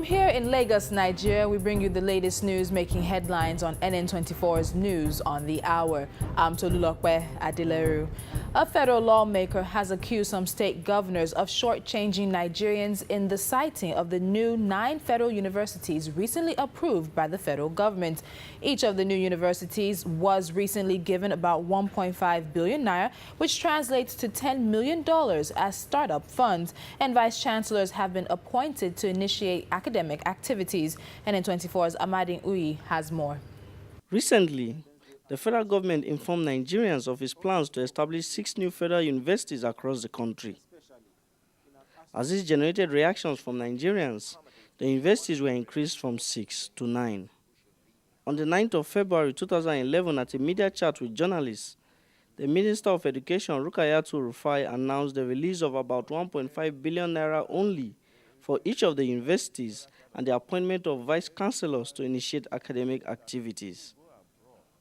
here in Lagos, Nigeria, we bring you the latest news making headlines on NN24's News on the Hour. I'm Tolulokwe Adileru. A federal lawmaker has accused some state governors of shortchanging Nigerians in the siting of the new 9 federal universities recently approved by the federal government. Each of the new universities was recently given about 1.5 billion naira, which translates to $10 million as startup funds, and vice chancellors have been appointed to initiate academic activities. NN24's Amadin Uyi has more. Recently, the federal government informed Nigerians of its plans to establish 6 new federal universities across the country. As this generated reactions from Nigerians, the universities were increased from 6 to 9. On the 9th of February 2011, at a media chat with journalists, the Minister of Education, Rukayatu Rufai, announced the release of about 1.5 billion naira only for each of the universities and the appointment of vice chancellors to initiate academic activities.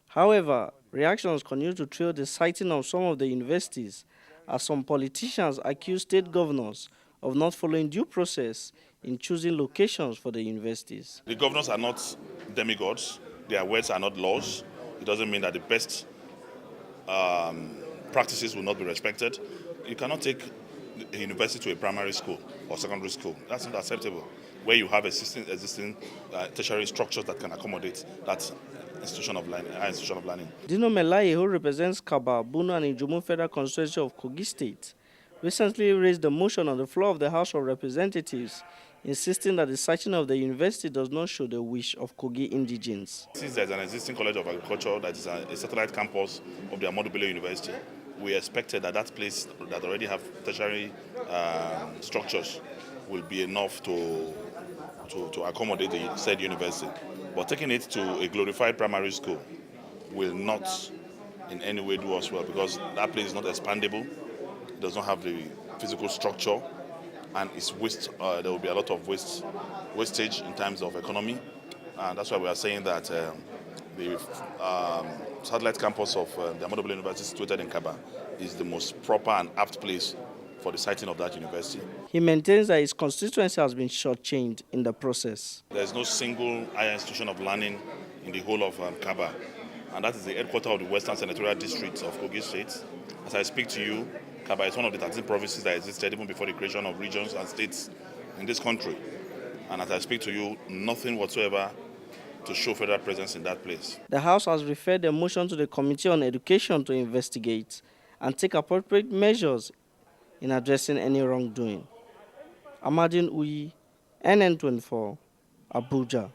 However, reactions continue to trail the siting of some of the universities, as some politicians accuse state governors of not following due process in choosing locations for the universities. The governors are not demigods. Their words are not laws. It doesn't mean that the best practices will not be respected. You cannot take a university to a primary school or secondary school. That's not acceptable. Where you have existing tertiary structures that can accommodate that institution of learning. Dino Melaye, who represents Kaba, Bunu and Ijumu Federal Constituency of Kogi State, recently raised a motion on the floor of the House of Representatives, insisting that the siting of the university does not show the wish of Kogi indigents. Since there's an existing College of Agriculture that is a satellite campus of the Ahmadu Bello University, we expected that that place that already have tertiary structures will be enough to accommodate the said university. But taking it to a glorified primary school will not in any way do us well, because that place is not expandable, it does not have the physical structure, and it's waste. There will be a lot of wastage in terms of economy, and that's why we are saying that the satellite campus of the Ahmadu Bello University situated in Kaba is the most proper and apt place for the siting of that university. He maintains that his constituency has been shortchanged in the process. There is no single higher institution of learning in the whole of Kaba, and that is the headquarters of the Western Senatorial District of Kogi State. As I speak to you, Kaba is one of the 13 provinces that existed even before the creation of regions and states in this country. And as I speak to you, nothing whatsoever to show federal presence in that place. The House has referred the motion to the Committee on Education to investigate and take appropriate measures in addressing any wrongdoing. Amadin Uyi, NN24, Abuja.